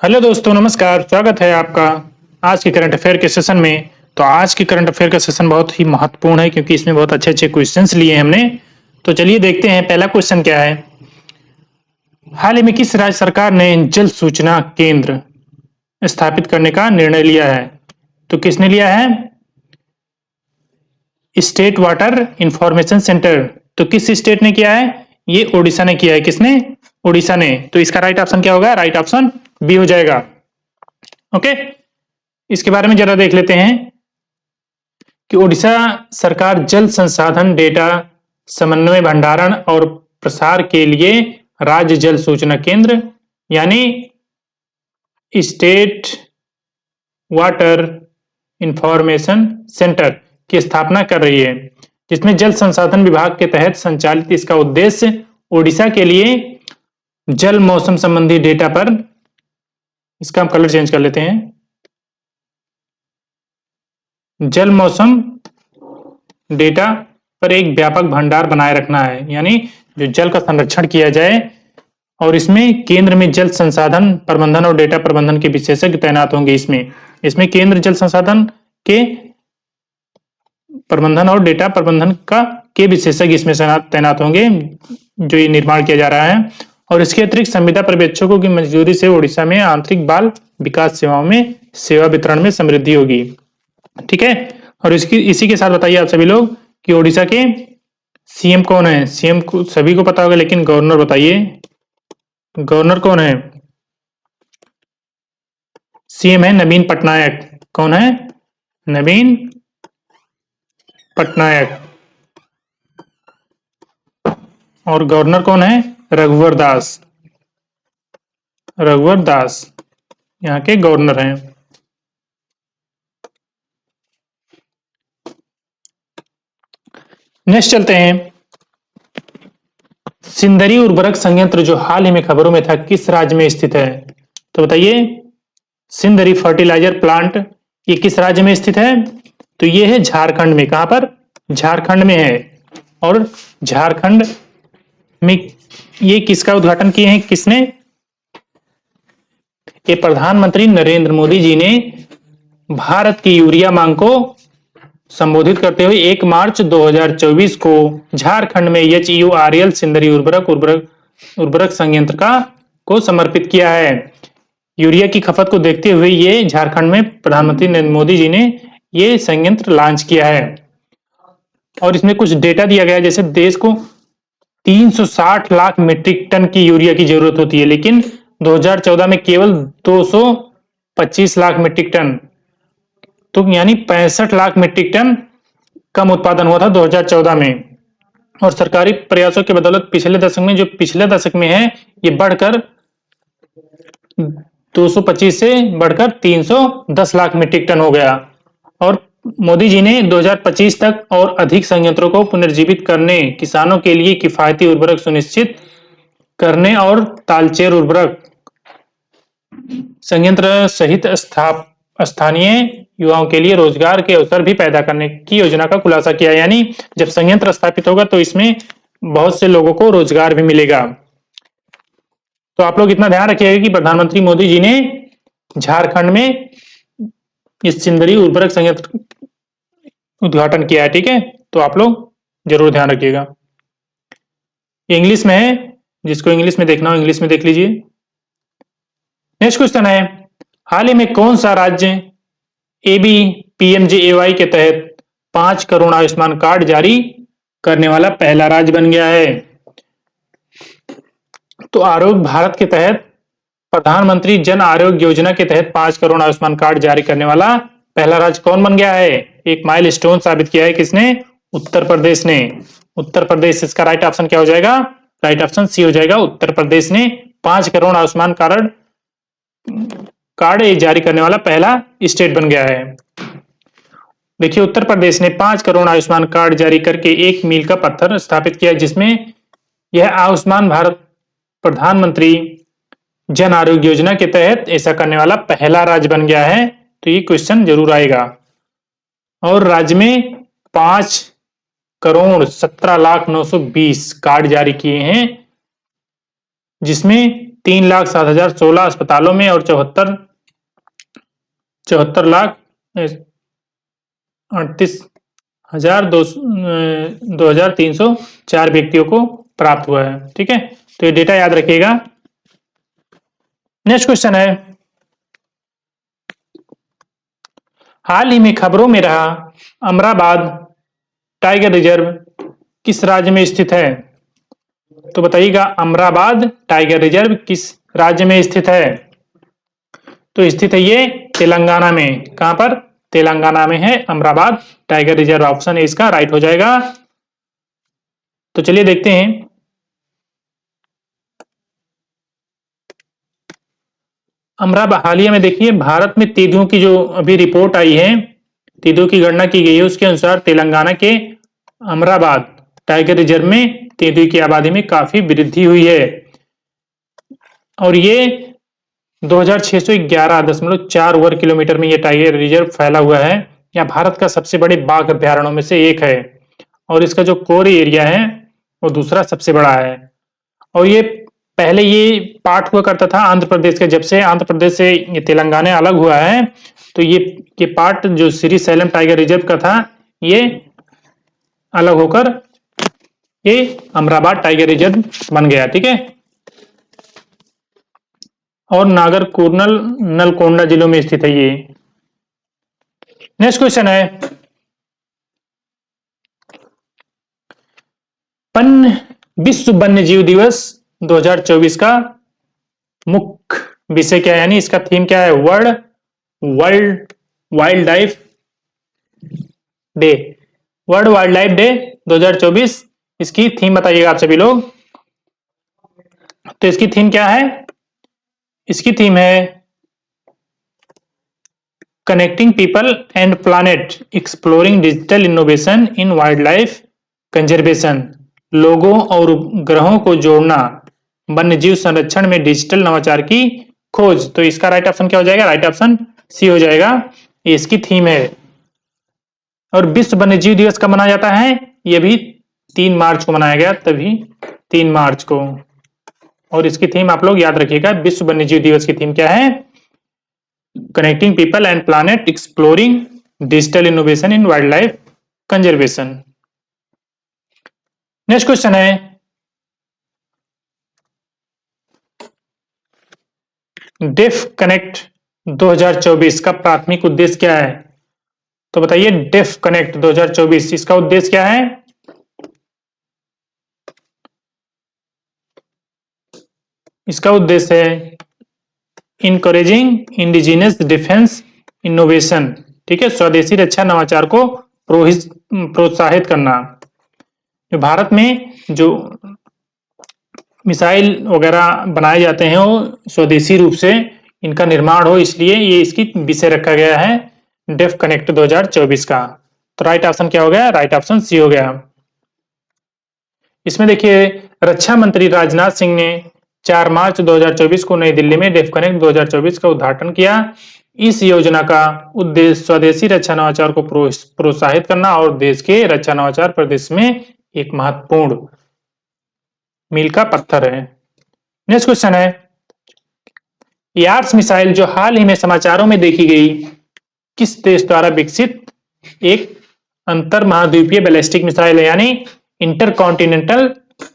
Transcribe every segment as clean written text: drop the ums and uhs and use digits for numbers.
Hello दोस्तों, नमस्कार। स्वागत है आपका आज के करंट अफेयर के सेशन में। तो आज के करंट अफेयर का सेशन बहुत ही महत्वपूर्ण है क्योंकि इसमें बहुत अच्छे-अच्छे क्वेश्चंस लिए हैं हमने। तो चलिए देखते हैं पहला क्वेश्चन क्या है। हाल ही में किस राज्य सरकार ने जल सूचना केंद्र स्थापित करने का निर्णय लिया है? तो किसने लिया है? State water information centre. तो किस स्टेट ने किया है? ये ओडिशा ने किया है। किसने? ओडिशा ने। तो इसका राइट ऑप्शन क्या होगा? राइट ऑप्शन बी हो जाएगा। ओके, इसके बारे में जरा देख लेते हैं कि ओडिशा सरकार जल संसाधन डेटा समन्वय भंडारण और प्रसार के लिए राज्य जल सूचना केंद्र यानी स्टेट वाटर इंफॉर्मेशन सेंटर की स्थापना कर रही है, जिसमें जल संसाधन विभाग के तहत संचालित इसका उद्देश्य ओडिशा के लिए जल मौसम संबंधी डेटा पर, इसका हम कलर चेंज कर लेते हैं, जल मौसम डेटा पर एक व्यापक भंडार बनाए रखना है, यानी जो जल का संरक्षण किया जाए और इसमें केंद्र में जल संसाधन प्रबंधन और डेटा प्रबंधन के विशेषज्ञ तैनात होंगे। इसमें केंद्र जल संसाधन के प्रबंधन और डेटा प्रबंधन का के विशेषज्ञ इसमें तैनात होंगे जो ये निर्माण किया जा रहा है। और इसके अतिरिक्त संविदा पर्यवेक्षकों की मंजूरी से ओडिशा में आंतरिक बाल विकास सेवाओं में सेवा वितरण में समृद्धि होगी। ठीक है, और इसी के साथ बताइए आप सभी लोग कि ओडिशा के सीएम कौन है? सीएम को सभी को पता होगा, लेकिन गवर्नर बताइए, गवर्नर कौन है? सीएम है नवीन पटनायक। कौन है? नवीन पटनायक। और गवर्नर कौन है? रघुवर दास। रघुवर दास यहाँ के गवर्नर हैं। नेक्स्ट चलते हैं। सिंदरी उर्वरक संयंत्र जो हाल ही में खबरों में था, किस राज्य में स्थित है? तो बताइए, सिंदरी फर्टिलाइजर प्लांट ये किस राज्य में स्थित है? तो ये है झारखंड में। कहां पर? झारखंड में है। और झारखंड में ये किसका उद्घाटन किए हैं? किसने? ये प्रधानमंत्री नरेंद्र मोदी जी ने भारत की यूरिया मांग को संबोधित करते हुए 1 मार्च 2024 को झारखंड में HURL सिंदरी उर्वरक संयंत्र को समर्पित किया है। यूरिया की खपत को देखते हुए ये झारखंड में प्रधानमंत्री नरेंद्र मोदी जी ने ये संयंत्र लॉन्च किया है। और इसमें कुछ डेटा दिया गया है, जैसे देश को 360 लाख मीट्रिक टन की यूरिया की जरूरत होती है, लेकिन 2014 में केवल 225 लाख मीट्रिक टन, तो यानी 65 लाख मीट्रिक टन कम उत्पादन हुआ था 2014 में। और सरकारी प्रयासों की बदौलत पिछले दशक में है, ये बढ़कर 225 से बढ़कर 310 लाख मीट्रिक टन हो गया। और मोदी जी ने 2025 तक और अधिक संयंत्रों को पुनर्जीवित करने, किसानों के लिए किफायती उर्वरक सुनिश्चित करने और तालचेर उर्वरक संयंत्र सहित स्थानीय युवाओं के लिए रोजगार के अवसर भी पैदा करने की योजना का खुलासा किया। यानी जब संयंत्र स्थापित होगा तो इसमें बहुत से लोगों को रोजगार भी मिलेगा। तो आप लोग इतना ध्यान रखिएगा कि प्रधानमंत्री मोदी जी ने झारखंड में इस सिंदरी उर्वरक संयंत्र उद्घाटन किया है। ठीक है, तो आप लोग जरूर ध्यान रखिएगा। इंग्लिश में है, जिसको इंग्लिश में देखना हो इंग्लिश में देख लीजिए। नेक्स्ट क्वेश्चन है, हाल ही में कौन सा राज्य ABPMJAY के तहत 5 करोड़ आयुष्मान कार्ड जारी करने वाला पहला राज्य बन गया है? तो आरोग्य भारत के तहत प्रधानमंत्री जन आरोग्य योजना के तहत 5 करोड़ आयुष्मान कार्ड जारी करने वाला पहला राज्य कौन बन गया है? एक माइलस्टोन साबित किया है। किसने? उत्तर प्रदेश ने। उत्तर प्रदेश, इसका राइट ऑप्शन क्या हो जाएगा? राइट ऑप्शन सी हो जाएगा। उत्तर प्रदेश ने 5 करोड़ आयुष्मान कार्ड जारी करने वाला पहला स्टेट बन गया है। देखिए, उत्तर प्रदेश ने 5 करोड़ आयुष्मान कार्ड जारी करके एक मील का पत्थर स्थापित किया, जिसमें यह आयुष्मान भारत प्रधानमंत्री जन आरोग्य योजना के तहत ऐसा करने वाला पहला राज्य बन गया है। तो ये क्वेश्चन जरूर आएगा। और राज्य में 5 करोड़ 17 लाख 920 कार्ड जारी किए हैं, जिसमें 3,07,016 अस्पतालों में और 74,38,2,304 व्यक्तियों को प्राप्त हुआ है। ठीक है, तो ये डेटा याद रखिएगा। नेक्स्ट क्वेश्चन है, हाल ही में खबरों में रहा अमराबाद टाइगर रिजर्व किस राज्य में स्थित है? तो बताइएगा, अमराबाद टाइगर रिजर्व किस राज्य में स्थित है? तो स्थित है ये तेलंगाना में। कहां पर? तेलंगाना में है Amrabad tiger reserve. Option A इसका राइट हो जाएगा। तो चलिए देखते हैं, अमराबाद हालिया में देखिए भारत में तेंदुओं की जो अभी रिपोर्ट आई है, तेंदुओं की गणना की गई है, उसके अनुसार तेलंगाना के अमराबाद टाइगर रिजर्व में तेंदुओं की आबादी में काफी वृद्धि हुई है और ये 2611.4 वर्ग किलोमीटर में ये टाइगर रिजर्व फैला हुआ है। यह भारत का सबसे बड़े बाघ अभ्यारण्यों में से एक है और इसका जो कोर एरिया है वो दूसरा सबसे बड़ा है। और ये पहले ये पार्ट हुआ करता था आंध्र प्रदेश के, जब से आंध्र प्रदेश से ये तेलंगाना अलग हुआ है तो ये पार्ट जो श्रीशैलम टाइगर रिजर्व का था ये अलग होकर ये अमराबाद टाइगर रिजर्व बन गया। ठीक है, और नागर कुर्नल नलकोंडा जिलों में स्थित है ये। नेक्स्ट क्वेश्चन है, विश्व वन्य जीव दिवस 2024 का मुख्य विषय क्या है, यानी इसका थीम क्या है? World wild life day. World wild life day 2024 इसकी थीम बताइएगा आप सभी लोग। तो इसकी थीम क्या है? इसकी थीम है connecting people and planet exploring digital innovation in wild life conservation. लोगों और ग्रहों को जोड़ना, वन्यजीव संरक्षण में डिजिटल नवाचार की खोज। तो इसका राइट ऑप्शन क्या हो जाएगा? राइट ऑप्शन सी हो जाएगा। ये इसकी थीम है। और विश्व वन्यजीव दिवस कब मनाया जाता है? ये भी 3 मार्च को मनाया गया, तभी 3 मार्च को। और इसकी थीम आप लोग याद रखिएगा, विश्व वन्यजीव दिवस की थीम क्या है? Connecting people and planet exploring digital innovation in wild life conservation. Next question है, डेफ कनेक्ट 2024 का प्राथमिक उद्देश्य क्या है? तो बताइए, डेफ कनेक्ट 2024 इसका उद्देश्य क्या है? इसका उद्देश्य है इनकरेजिंग इंडिजिनस डिफेंस इनोवेशन। ठीक है, स्वदेशी रक्षा नवाचार को प्रोत्साहित करना। भारत में जो मिसाइल वगैरह बनाए जाते हैं वो स्वदेशी रूप से इनका निर्माण हो, इसलिए ये इसकी विषय रखा गया है डेफ कनेक्ट 2024 का। तो राइट ऑप्शन क्या हो गया? राइट ऑप्शन सी हो गया। इसमें देखिए, रक्षा मंत्री राजनाथ सिंह ने 4 मार्च 2024 को नई दिल्ली में डेफ कनेक्ट 2024 का उद्घाटन किया। इस योजना का उद्देश्य स्वदेशी रक्षा नवाचार को प्रोत्साहित करना और देश के रक्षा नवाचार प्रदेश में एक महत्वपूर्ण मील का पत्थर है। नेक्स्ट क्वेश्चन है, यार्स मिसाइल जो हाल ही में समाचारों में देखी गई, किस देश द्वारा विकसित एक अंतर महाद्वीपीय बैलिस्टिक मिसाइल है, यानी इंटरकॉन्टिनेंटल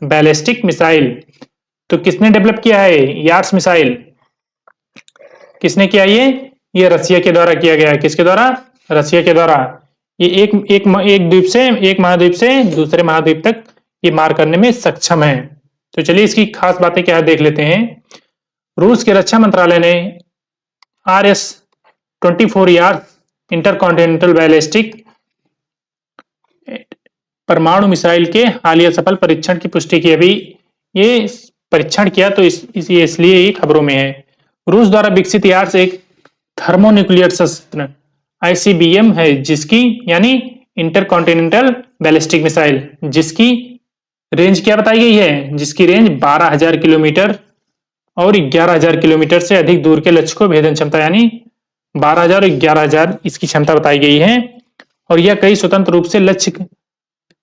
बैलिस्टिक मिसाइल। तो किसने डेवलप किया है यार्स मिसाइल? किसने किया? ये रसिया के द्वारा किया गया है। किसके द्वारा? रसिया के द्वारा। ये एक द्वीप से, एक महाद्वीप से दूसरे महाद्वीप तक ये मार करने में सक्षम है। तो चलिए इसकी खास बातें क्या है देख लेते हैं। रूस के रक्षा मंत्रालय ने RS-24 यार्स इंटरकॉन्टिनेंटल बैलिस्टिक परमाणु मिसाइल के हालिया सफल परीक्षण की पुष्टि की। अभी ये परीक्षण किया तो इसलिए ये खबरों में है। रूस द्वारा विकसित यार्स एक थर्मोन्यूक्लियर शस्त्र ICBM है, जिसकी यानी इंटरकॉन्टिनेंटल बैलिस्टिक मिसाइल, जिसकी रेंज क्या बताई गई है? जिसकी रेंज 12,000 किलोमीटर और 11,000 किलोमीटर से अधिक दूर के लक्ष्य को भेदन क्षमता, यानी 12,000 और 11,000 इसकी क्षमता बताई गई है। और यह कई स्वतंत्र रूप से लक्ष्य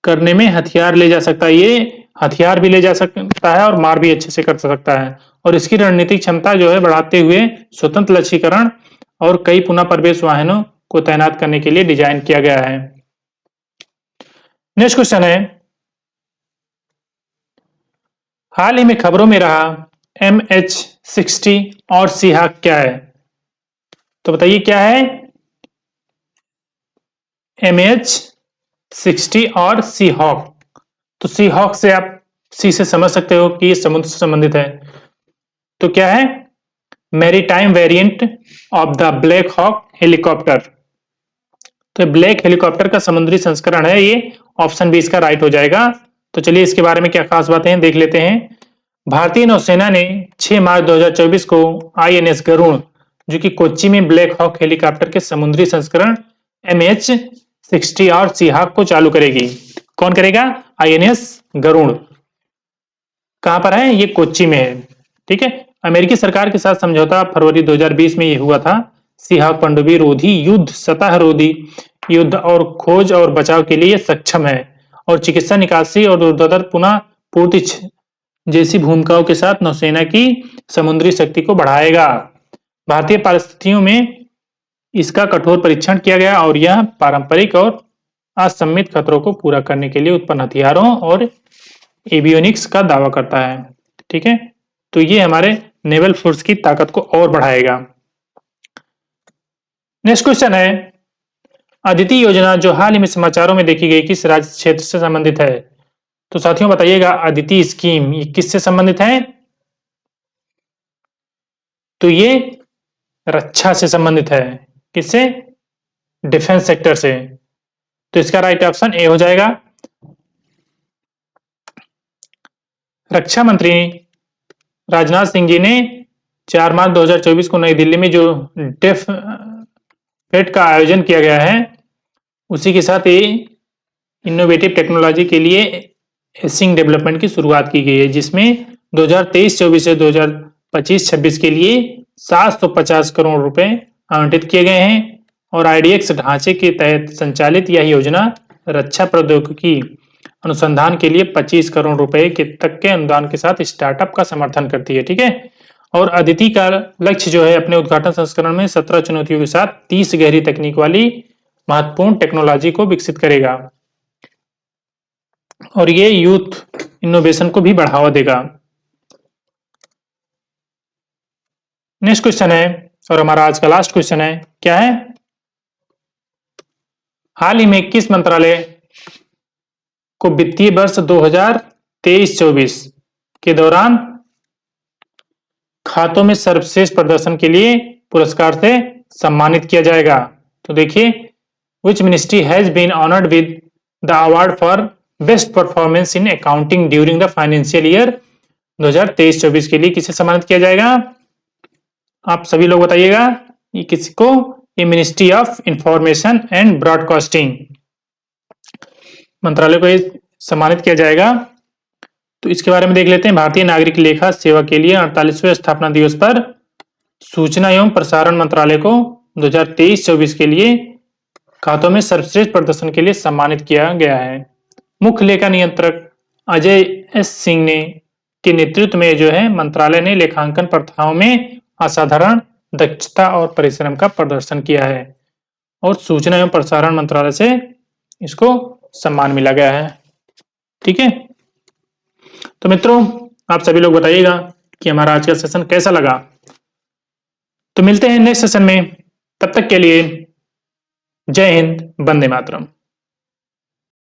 करने में हथियार ले जा सकता है। ये हथियार भी ले जा सकता है और मार भी अच्छे से कर सकता है। और इसकी रणनीतिक क्षमता जो है बढ़ाते हुए स्वतंत्र लक्ष्यीकरण और कई पुनः प्रवेश वाहनों को तैनात करने के लिए डिजाइन किया गया है। नेक्स्ट क्वेश्चन है, हाल ही में खबरों में रहा MH-60 और सीहाक क्या है? तो बताइए क्या है MH-60 और सीहॉक? तो सीहॉक से आप सी से समझ सकते हो कि ये समुद्र से संबंधित है। तो क्या है, maritime variant of the black hawk helicopter. तो ब्लैक हेलीकॉप्टर का समुद्री संस्करण है ये, ऑप्शन बी इसका राइट हो जाएगा। तो चलिए इसके बारे में क्या खास बातें हैं देख लेते हैं। भारतीय नौसेना ने 6 मार्च 2024 को INS गरुण, जो कि कोच्चि में ब्लैक हॉक हेलीकॉप्टर के समुद्री संस्करण MH-60 और सीहाक को चालू करेगी। कौन करेगा? INS गरुण। कहां पर है ये? कोच्चि में है। ठीक है, अमेरिकी सरकार के साथ समझौता फरवरी 2020 में ये हुआ था। सीहाक पनडुब्बी रोधी युद्ध, सतह रोधी युद्ध और खोज और बचाव के लिए सक्षम है और चिकित्सा, निकासी और ऊर्ध्वाधर पुनः पूर्ति जैसी भूमिकाओं के साथ नौसेना की समुद्री शक्ति को बढ़ाएगा। भारतीय परिस्थितियों में इसका कठोर परीक्षण किया गया और यह पारंपरिक और असम्मित खतरों को पूरा करने के लिए उत्पन्न हथियारों और एवियोनिक्स का दावा करता है। ठीक है, तो ये हमारे नेवल फोर्स की ताकत को और बढ़ाएगा। नेक्स्ट क्वेश्चन है, अदिति योजना जो हाल ही में समाचारों में देखी गई किस राज्य क्षेत्र से संबंधित है? तो साथियों बताइएगा अदिति स्कीम ये किससे संबंधित है? तो ये रक्षा से संबंधित है। किससे? डिफेंस सेक्टर से। तो इसका राइट ऑप्शन ए हो जाएगा। रक्षा मंत्री राजनाथ सिंह जी ने 4 मार्च 2024 को नई दिल्ली में जो डेफ फेट का आयोजन किया गया है, उसी के साथ ये इनोवेटिव टेक्नोलॉजी के लिए एसिंग डेवलपमेंट की शुरुआत की गई है, जिसमें 2023-24 से 2025-26 के लिए 750 करोड़ रुपए आवंटित किए गए हैं और IDX ढांचे के तहत संचालित यह योजना रक्षा प्रौद्योगिकी अनुसंधान के लिए 25 करोड़ रुपए के तक के अनुदान के साथ स्टार्टअप का समर्थन करती है। ठीक है, और अदिति का लक्ष्य जो है अपने उद्घाटन संस्करण में 17 चुनौतियों के साथ 30 गहरी तकनीक वाली महत्वपूर्ण टेक्नोलॉजी को विकसित करेगा और ये यूथ इनोवेशन को भी बढ़ावा देगा। नेक्स्ट क्वेश्चन है और हमारा आज का लास्ट क्वेश्चन है, क्या है? हाल ही में किस मंत्रालय को वित्तीय वर्ष 2023-24 के दौरान खातों में सर्वश्रेष्ठ प्रदर्शन के लिए पुरस्कार से सम्मानित किया जाएगा? तो देखिए, which ministry has been honoured with the award for best performance in accounting during the financial year 2023-24 के लिए किसे सम्मानित किया जाएगा? आप सभी लोग बताइएगा ये किसको? ये ministry of information and broadcasting मंत्रालय को ये सम्मानित किया जाएगा। तो इसके बारे में देख लेते हैं। भारतीय नागरिक लेखा सेवा के लिए 48वें स्थापना दिवस पर सूचना एवं प्रसारण मंत्रालय को 2023-24 के लिए खातों में सर्वश्रेष्ठ प्रदर्शन के लिए सम्मानित किया गया है। मुख्य लेखा नियंत्रक अजय एस सिंह ने के नेतृत्व में जो है मंत्रालय ने लेखांकन प्रथाओं में असाधारण दक्षता और परिश्रम का प्रदर्शन किया है और सूचना एवं प्रसारण मंत्रालय से इसको सम्मान मिला गया है। ठीक है, तो मित्रों आप सभी लोग बताइएगा कि हमारा आज का सेशन कैसा लगा। तो मिलते हैं नेक्स्ट सेशन में, तब तक के लिए जय हिंद, वंदे मातरम।